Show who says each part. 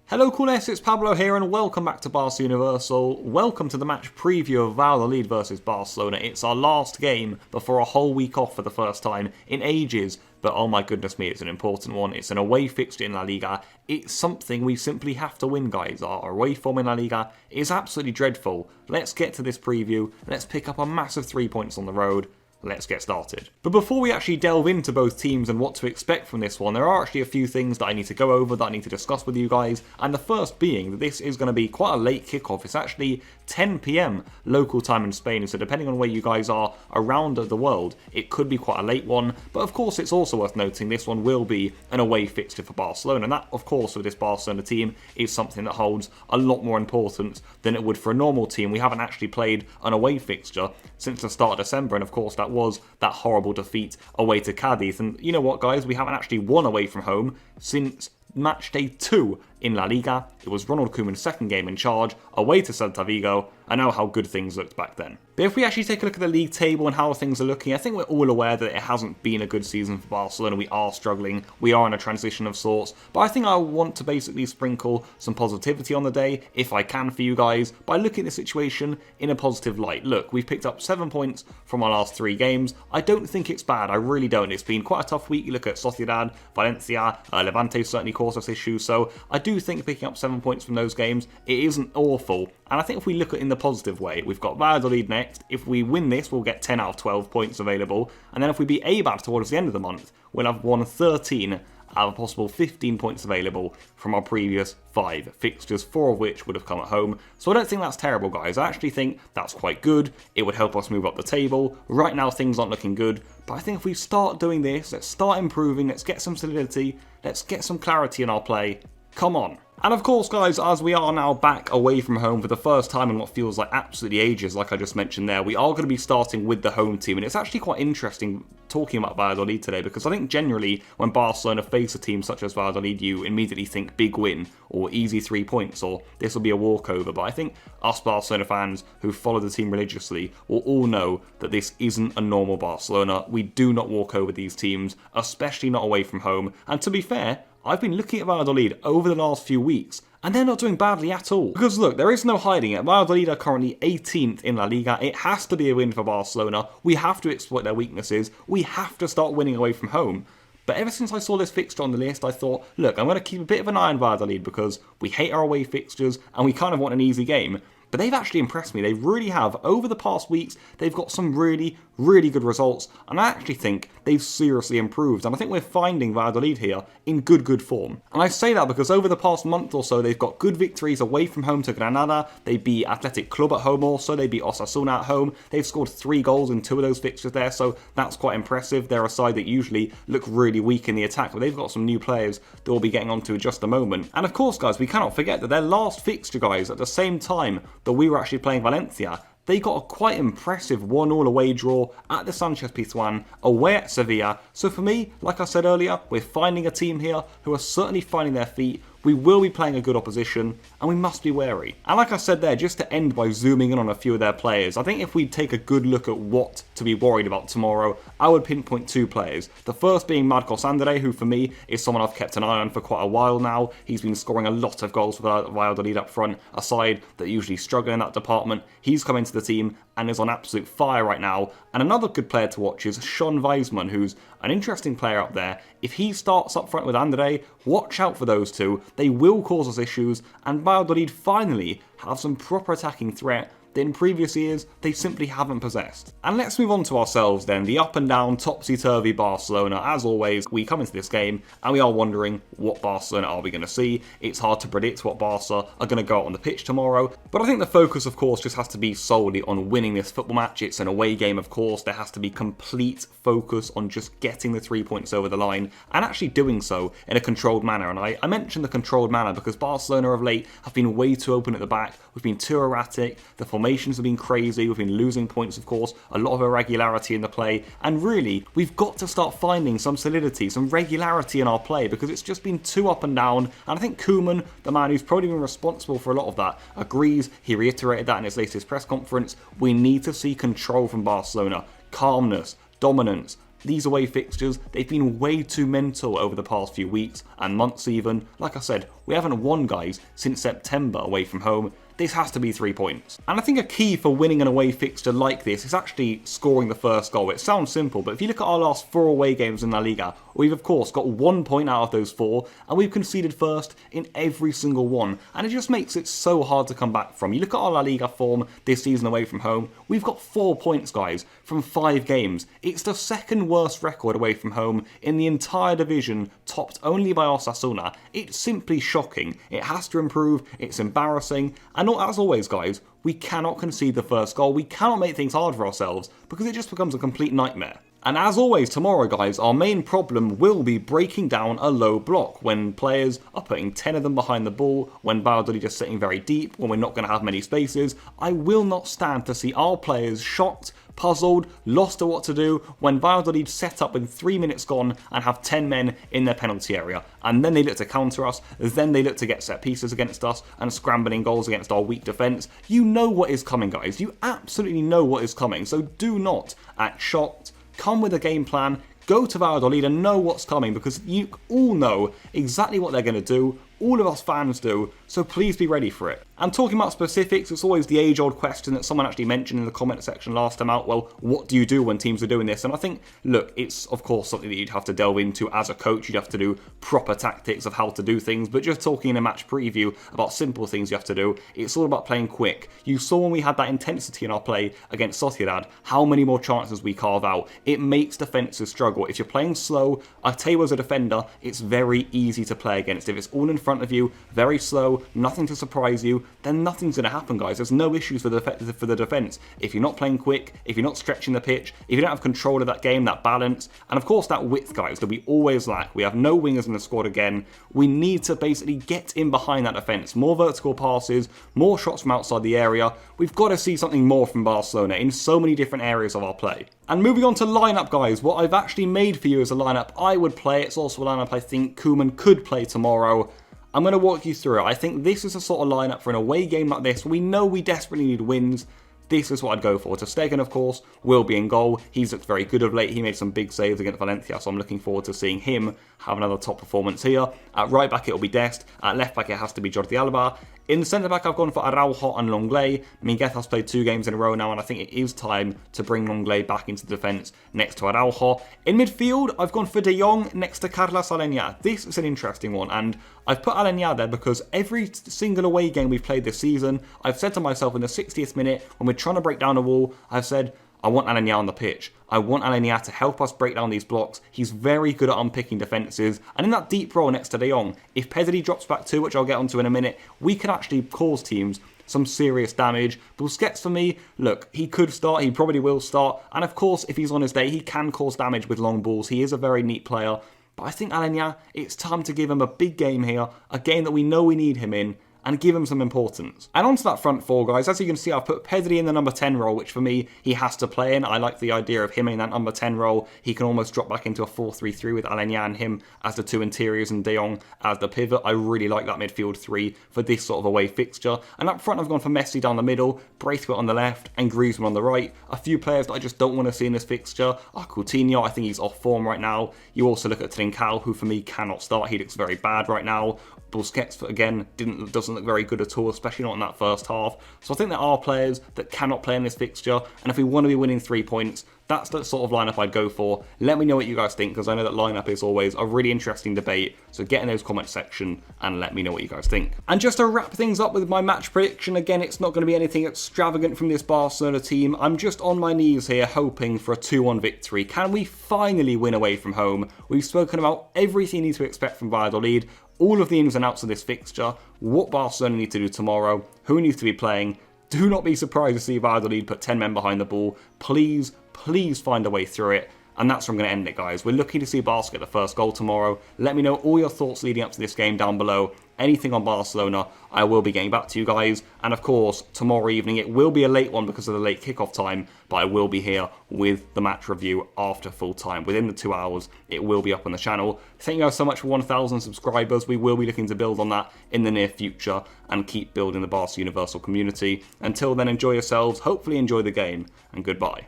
Speaker 1: Hello Cules, it's Pablo here and welcome back to Barca Universal. Welcome to the match preview of Valladolid versus Barcelona. It's our last game before a whole week off for the first time in ages. But oh my goodness me, it's an important one. It's an away fixture in La Liga. It's something we simply have to win, guys. Our away form in La Liga is absolutely dreadful. Let's get to this preview. Let's pick up a massive 3 points on the road. Let's get started. But before we actually delve into both teams and what to expect from this one, there are actually a few things that I need to go over, that I need to discuss with you guys. And the first being that this is going to be quite a late kickoff. It's actually 10 PM local time in Spain, so depending on where you guys are around the world, it could be quite a late one. But of course, it's also worth noting this one will be an away fixture for Barcelona. And that, of course, with this Barcelona team is something that holds a lot more importance than it would for a normal team. We haven't actually played an away fixture since the start of December, and of course that was that horrible defeat away to Cadiz. And you know what, guys, we haven't actually won away from home since match day 2 in La Liga. It was Ronald Koeman's second game in charge, away to Celta Vigo. I know how good things looked back then. But if we actually take a look at the league table and how things are looking, I think we're all aware that it hasn't been a good season for Barcelona. We are struggling. We are in a transition of sorts. But I think I want to basically sprinkle some positivity on the day, if I can for you guys, by looking at the situation in a positive light. Look, we've picked up 7 points from our last 3 games. I don't think it's bad. I really don't. It's been quite a tough week. You look at Sociedad, Valencia, Levante certainly caused us issues. So I do think picking up 7 points from those games, it isn't awful. And I think if we look at it in the positive way, we've got Valladolid next. If we win this, we'll get 10 out of 12 points available. And then if we beat Eibar towards the end of the month, we'll have won 13 out of a possible 15 points available from our previous 5 fixtures, 4 of which would have come at home. So I don't think that's terrible, guys. I actually think that's quite good. It would help us move up the table. Right now, things aren't looking good. But I think if we start doing this, let's start improving, let's get some solidity, let's get some clarity in our play. Come on. And of course, guys, as we are now back away from home for the first time in what feels like absolutely ages, like I just mentioned there, we are going to be starting with the home team. And it's actually quite interesting talking about Valladolid today, because I think generally when Barcelona face a team such as Valladolid, you immediately think big win or easy 3 points or this will be a walkover. But I think us Barcelona fans who follow the team religiously will all know that this isn't a normal Barcelona. We do not walk over these teams, especially not away from home. And to be fair, I've been looking at Valladolid over the last few weeks, and they're not doing badly at all. Because look, there is no hiding it. Valladolid are currently 18th in La Liga. It has to be a win for Barcelona. We have to exploit their weaknesses. We have to start winning away from home. But ever since I saw this fixture on the list, I thought, look, I'm going to keep a bit of an eye on Valladolid because we hate our away fixtures and we kind of want an easy game. But they've actually impressed me. They really have. Over the past weeks, they've got some really good results. And I actually think they've seriously improved. And I think we're finding Valladolid here in good form. And I say that because over the past month or so, they've got good victories away from home to Granada. They beat Athletic Club at home also. They beat Osasuna at home. They've scored 3 goals in 2 of those fixtures there. So that's quite impressive. They're a side that usually look really weak in the attack. But they've got some new players that we'll be getting onto in just a moment. And of course, guys, we cannot forget that their last fixture, guys, at the same time that we were actually playing Valencia, they got a quite impressive 1-1 away draw at the Sanchez Pizjuan, away at Sevilla. So for me, like I said earlier, we're finding a team here who are certainly finding their feet. We will be playing a good opposition, and we must be wary. And like I said there, just to end by zooming in on a few of their players, I think if we take a good look at what to be worried about tomorrow, I would pinpoint 2 players. The first being Marcos Andre, who for me is someone I've kept an eye on for quite a while now. He's been scoring a lot of goals for Valladolid up front, a side that usually struggle in that department. He's come into the team and is on absolute fire right now. And another good player to watch is Sean Weisman, who's an interesting player up there. If he starts up front with Andre, watch out for those two. They will cause us issues, and Valladolid finally have some proper attacking threat that in previous years they simply haven't possessed. And let's move on to ourselves then, the up and down, topsy-turvy Barcelona. As always, we come into this game and we are wondering, what Barcelona are we going to see? It's hard to predict what Barca are going to go out on the pitch tomorrow, but I think the focus, of course, just has to be solely on winning this football match. It's an away game, of course. There has to be complete focus on just getting the 3 points over the line and actually doing so in a controlled manner. And I mentioned the controlled manner because Barcelona of late have been way too open at the back. We've been too erratic. The formations have been crazy. We've been losing points, of course, a lot of irregularity in the play. And really, we've got to start finding some solidity, some regularity in our play because it's just been too up and down. And I think Koeman, the man who's probably been responsible for a lot of that, agrees. He reiterated that in his latest press conference. We need to see control from Barcelona, calmness, dominance, these away fixtures, they've been way too mental over the past few weeks and months even. Like I said, we haven't won, guys, since September away from home. This has to be 3 points. And I think a key for winning an away fixture like this is actually scoring the first goal. It sounds simple, but if you look at our last 4 away games in La Liga, we've of course got 1 point out of those 4, and we've conceded first in every single one. And it just makes it so hard to come back from. You look at our La Liga form this season away from home, we've got 4 points, guys, from 5 games. It's the second worst record away from home in the entire division, topped only by Osasuna. It's simply shocking. It has to improve, it's embarrassing, and as always, guys, we cannot concede the first goal. We cannot make things hard for ourselves because it just becomes a complete nightmare. And as always, tomorrow, guys, our main problem will be breaking down a low block when players are putting 10 of them behind the ball, when Valladolid is sitting very deep, when we're not going to have many spaces. I will not stand to see our players shocked, puzzled, lost to what to do when Valladolid set up with 3 minutes gone and have 10 men in their penalty area. And then they look to counter us, then they look to get set pieces against us and scrambling goals against our weak defence. You know what is coming, guys. You absolutely know what is coming. So do not act shocked. Come with a game plan. Go to Valladolid and know what's coming, because you all know exactly what they're going to do. All of us fans do, so please be ready for it. And talking about specifics, it's always the age-old question that someone actually mentioned in the comment section last time out. Well, what do you do when teams are doing this? And I think, look, it's of course something that you'd have to delve into as a coach. You'd have to do proper tactics of how to do things. But just talking in a match preview about simple things you have to do, it's all about playing quick. You saw when we had that intensity in our play against Sociedad, how many more chances we carve out. It makes defences struggle. If you're playing slow, I tell you as a defender, it's very easy to play against. If it's all in front of you, very slow, nothing to surprise you, then nothing's going to happen, guys. There's no issues for the defence. If you're not playing quick, if you're not stretching the pitch, if you don't have control of that game, that balance, and of course that width, guys, that we always lack. We have no wingers in the squad again. We need to basically get in behind that defence. More vertical passes, more shots from outside the area. We've got to see something more from Barcelona in so many different areas of our play. And moving on to lineup, guys, what I've actually made for you is a lineup I would play. It's also a lineup I think Koeman could play tomorrow. I'm going to walk you through it. I think this is a sort of lineup for an away game like this. We know we desperately need wins. This is what I'd go for. Ter Stegen, of course, will be in goal. He's looked very good of late. He made some big saves against Valencia, so I'm looking forward to seeing him have another top performance here. At right back, it'll be Dest. At left back, it has to be Jordi Alba. In the centre back, I've gone for Araujo and Longley. Minguez has played 2 games in a row now, and I think it is time to bring Longley back into the defence next to Araujo. In midfield, I've gone for De Jong next to Carlos Aleñá. This is an interesting one, and I've put Aleñá there because every single away game we've played this season, I've said to myself in the 60th minute, when we're trying to break down a wall, I've said, I want Aleñá on the pitch. I want Aleñá to help us break down these blocks. He's very good at unpicking defences. And in that deep role next to De Jong, if Pedri drops back too, which I'll get onto in a minute, we can actually cause teams some serious damage. Busquets, for me, look, he could start, he probably will start. And of course, if he's on his day, he can cause damage with long balls. He is a very neat player. But I think Aleñá, it's time to give him a big game here, a game that we know we need him in, and give him some importance. And onto that front four, guys, as you can see, I've put Pedri in the number 10 role, which for me, he has to play in. I like the idea of him in that number 10 role. He can almost drop back into a 4-3-3 with Aleñá and him as the 2 interiors and De Jong as the pivot. I really like that midfield 3 for this sort of away fixture. And up front, I've gone for Messi down the middle, Braithwaite on the left, and Griezmann on the right. A few players that I just don't want to see in this fixture are Coutinho. I think he's off form right now. You also look at Trincao, who for me cannot start. He looks very bad right now. Busquets, again, doesn't look very good at all, especially not in that first half. So I think there are players that cannot play in this fixture, and if we want to be winning 3 points, that's the sort of lineup I'd go for. Let me know what you guys think, because I know that lineup is always a really interesting debate. So get in those comment section and let me know what you guys think. And just to wrap things up with my match prediction, again, it's not going to be anything extravagant from this Barcelona team. I'm just on my knees here hoping for a 2-1 victory. Can we finally win away from home? We've spoken about everything you need to expect from Valladolid, all of the ins and outs of this fixture, what Barcelona need to do tomorrow, who needs to be playing. Do not be surprised to see Valladolid put 10 men behind the ball. Please find a way through it. And that's where I'm going to end it, guys. We're looking to see Barca get the first goal tomorrow. Let me know all your thoughts leading up to this game down below. Anything on Barcelona, I will be getting back to you guys. And of course, tomorrow evening, it will be a late one because of the late kickoff time, but I will be here with the match review after full time. Within the 2 hours, it will be up on the channel. Thank you guys so much for 1,000 subscribers. We will be looking to build on that in the near future and keep building the Barca Universal community. Until then, enjoy yourselves, hopefully enjoy the game, and goodbye.